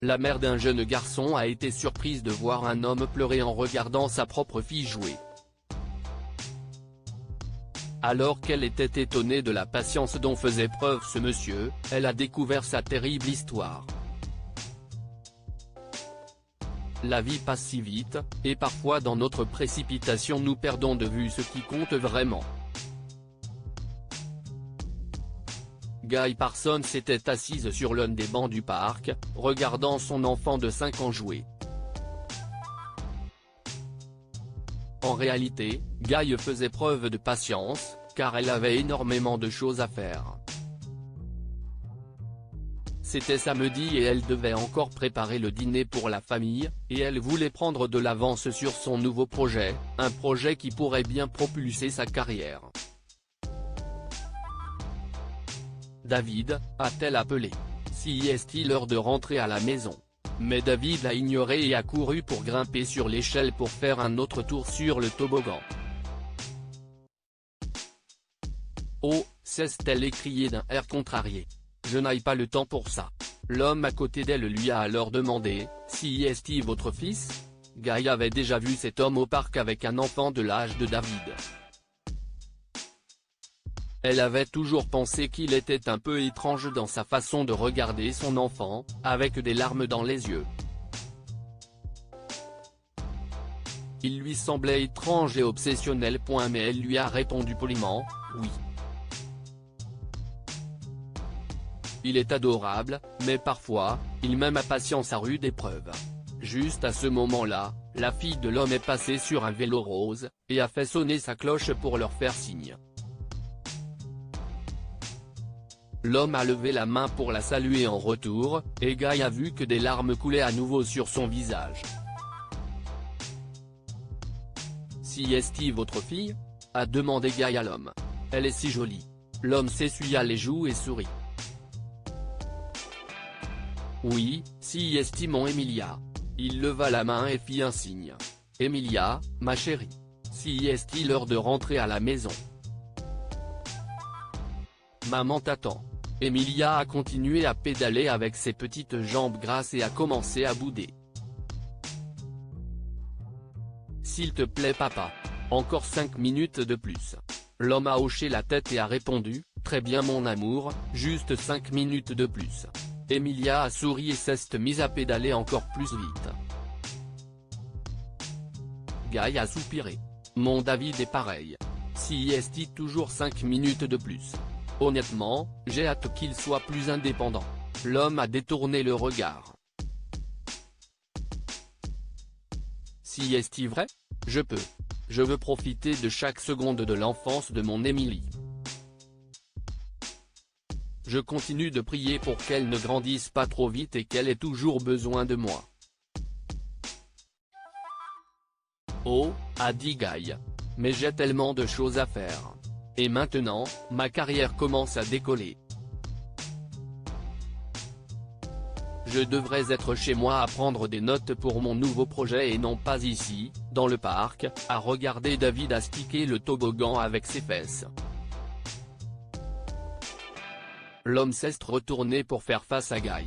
La mère d'un jeune garçon a été surprise de voir un homme pleurer en regardant sa propre fille jouer. Alors qu'elle était étonnée de la patience dont faisait preuve ce monsieur, elle a découvert sa terrible histoire. La vie passe si vite, et parfois dans notre précipitation nous perdons de vue ce qui compte vraiment. Guy Parsons était assise sur l'un des bancs du parc, regardant son enfant de 5 ans jouer. En réalité, Guy faisait preuve de patience, car elle avait énormément de choses à faire. C'était samedi et elle devait encore préparer le dîner pour la famille, et elle voulait prendre de l'avance sur son nouveau projet, un projet qui pourrait bien propulser sa carrière. David, a-t-elle appelé. Si est-il l'heure de rentrer à la maison. Mais David l'a ignoré et a couru pour grimper sur l'échelle pour faire un autre tour sur le toboggan. Oh, s'est-elle écriée d'un air contrarié. Je n'ai pas le temps pour ça. L'homme à côté d'elle lui a alors demandé, si est-il votre fils? Guy avait déjà vu cet homme au parc avec un enfant de l'âge de David. Elle avait toujours pensé qu'il était un peu étrange dans sa façon de regarder son enfant, avec des larmes dans les yeux. Il lui semblait étrange et obsessionnel. Mais elle lui a répondu poliment, oui. Il est adorable, mais parfois, il met ma patience à rude épreuve. Juste à ce moment-là, la fille de l'homme est passée sur un vélo rose, et a fait sonner sa cloche pour leur faire signe. L'homme a levé la main pour la saluer en retour, et Guy a vu que des larmes coulaient à nouveau sur son visage. Si est-il votre fille? A demandé Guy à l'homme. Elle est si jolie. L'homme s'essuya les joues et sourit. Oui, si est-il mon Emilia. Il leva la main et fit un signe. Emilia, ma chérie. Si est-il l'heure de rentrer à la maison. Maman t'attend. Emilia a continué à pédaler avec ses petites jambes grasses et a commencé à bouder. S'il te plaît papa. Encore 5 minutes de plus. L'homme a hoché la tête et a répondu, très bien mon amour, juste 5 minutes de plus. Emilia a souri et s'est mise à pédaler encore plus vite. Guy a soupiré. Mon David est pareil. Si est-il toujours 5 minutes de plus. Honnêtement, j'ai hâte qu'il soit plus indépendant. L'homme a détourné le regard. Si est-il vrai? Je peux. Je veux profiter de chaque seconde de l'enfance de mon Émilie. Je continue de prier pour qu'elle ne grandisse pas trop vite et qu'elle ait toujours besoin de moi. Oh, a dit Guy. Mais j'ai tellement de choses à faire. Et maintenant, ma carrière commence à décoller. Je devrais être chez moi à prendre des notes pour mon nouveau projet et non pas ici, dans le parc, à regarder David astiquer le toboggan avec ses fesses. L'homme s'est retourné pour faire face à Guy.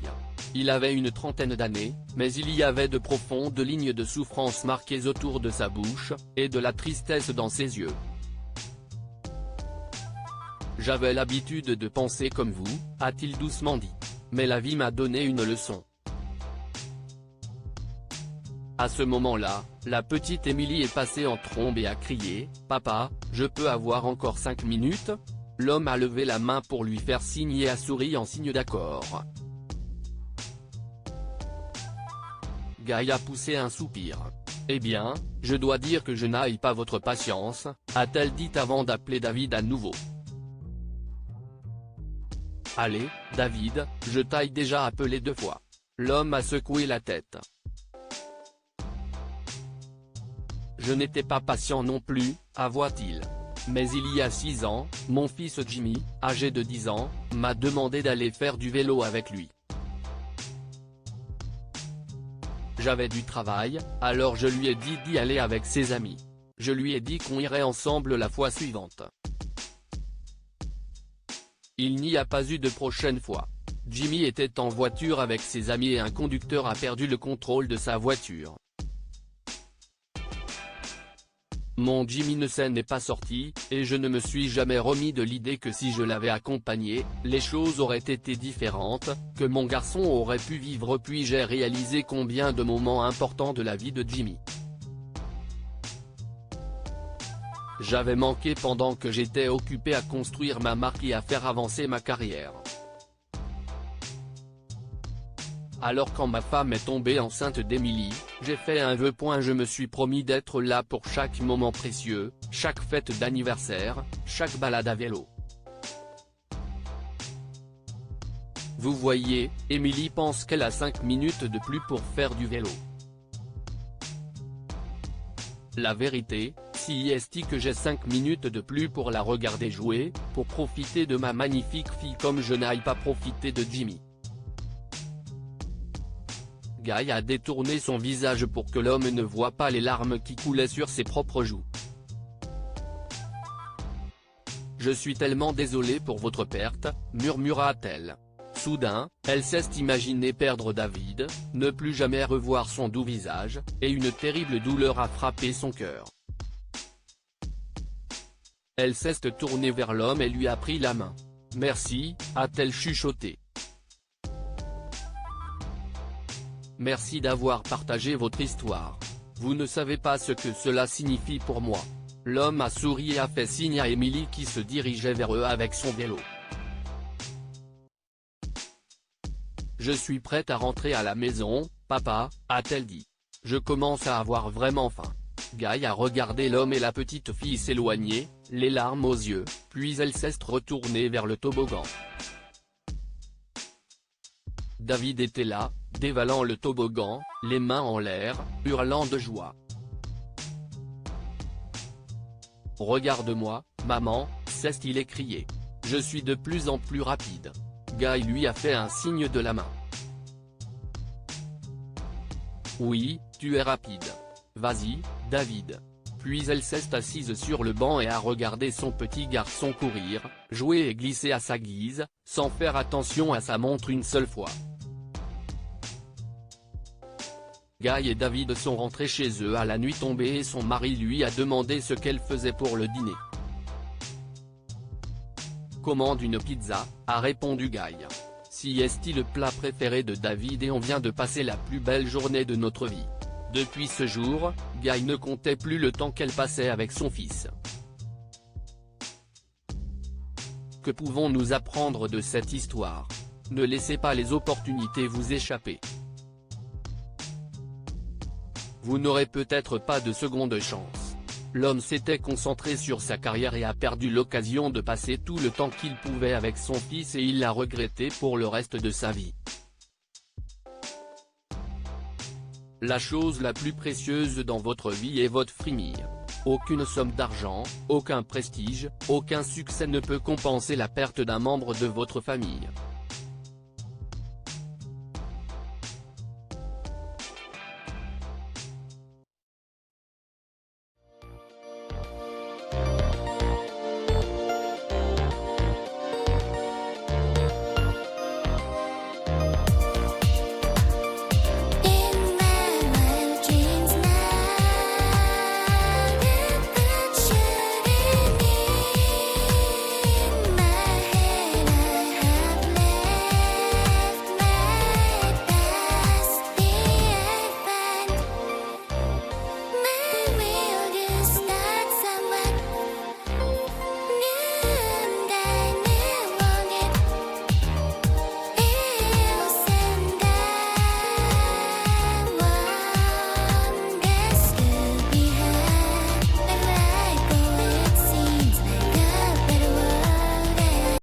Il avait une trentaine d'années, mais il y avait de profondes lignes de souffrance marquées autour de sa bouche, et de la tristesse dans ses yeux. J'avais l'habitude de penser comme vous, a-t-il doucement dit. Mais la vie m'a donné une leçon. À ce moment-là, la petite Émilie est passée en trombe et a crié, « Papa, je peux avoir encore 5 minutes ?» L'homme a levé la main pour lui faire signe et a souri en signe d'accord. Guy a poussé un soupir. « Eh bien, je dois dire que je n'ai pas votre patience, a-t-elle dit avant d'appeler David à nouveau. Allez, David, je t'ai déjà appelé 2 fois. L'homme a secoué la tête. Je n'étais pas patient non plus, avoua-t-il. Mais il y a 6 ans, mon fils Jimmy, âgé de 10 ans, m'a demandé d'aller faire du vélo avec lui. J'avais du travail, alors je lui ai dit d'y aller avec ses amis. Je lui ai dit qu'on irait ensemble la fois suivante. Il n'y a pas eu de prochaine fois. Jimmy était en voiture avec ses amis et un conducteur a perdu le contrôle de sa voiture. Mon Jimmy ne s'en est pas sorti, et je ne me suis jamais remis de l'idée que si je l'avais accompagné, les choses auraient été différentes, que mon garçon aurait pu vivre. Puis j'ai réalisé combien de moments importants de la vie de Jimmy j'avais manqué pendant que j'étais occupé à construire ma marque et à faire avancer ma carrière. Alors quand ma femme est tombée enceinte d'Emily, j'ai fait un vœu. Je me suis promis d'être là pour chaque moment précieux, chaque fête d'anniversaire, chaque balade à vélo. Vous voyez, Emily pense qu'elle a 5 minutes de plus pour faire du vélo. La vérité, si est que j'ai 5 minutes de plus pour la regarder jouer, pour profiter de ma magnifique fille comme je n'aille pas profiter de Jimmy. Guy a détourné son visage pour que l'homme ne voie pas les larmes qui coulaient sur ses propres joues. Je suis tellement désolée pour votre perte, murmura-t-elle. Soudain, elle s'est imaginée perdre David, ne plus jamais revoir son doux visage, et une terrible douleur a frappé son cœur. Elle s'est tournée vers l'homme et lui a pris la main. « Merci », a-t-elle chuchoté. « Merci d'avoir partagé votre histoire. Vous ne savez pas ce que cela signifie pour moi. » L'homme a souri et a fait signe à Emily qui se dirigeait vers eux avec son vélo. « Je suis prête à rentrer à la maison, papa, a-t-elle dit. Je commence à avoir vraiment faim. » Guy a regardé l'homme et la petite fille s'éloigner, les larmes aux yeux, puis elle s'est retournée vers le toboggan. David était là, dévalant le toboggan, les mains en l'air, hurlant de joie. « Regarde-moi, maman », s'est-il écrié. « Je suis de plus en plus rapide. » Guy lui a fait un signe de la main. « Oui, tu es rapide. Vas-y, David. » Puis elle s'est assise sur le banc et a regardé son petit garçon courir, jouer et glisser à sa guise, sans faire attention à sa montre une seule fois. Guy et David sont rentrés chez eux à la nuit tombée et son mari lui a demandé ce qu'elle faisait pour le dîner. « Commande une pizza », a répondu Guy. « Si est le plat préféré de David et on vient de passer la plus belle journée de notre vie. » Depuis ce jour, Guy ne comptait plus le temps qu'elle passait avec son fils. Que pouvons-nous apprendre de cette histoire? Ne laissez pas les opportunités vous échapper. Vous n'aurez peut-être pas de seconde chance. L'homme s'était concentré sur sa carrière et a perdu l'occasion de passer tout le temps qu'il pouvait avec son fils et il l'a regretté pour le reste de sa vie. La chose la plus précieuse dans votre vie est votre famille. Aucune somme d'argent, aucun prestige, aucun succès ne peut compenser la perte d'un membre de votre famille.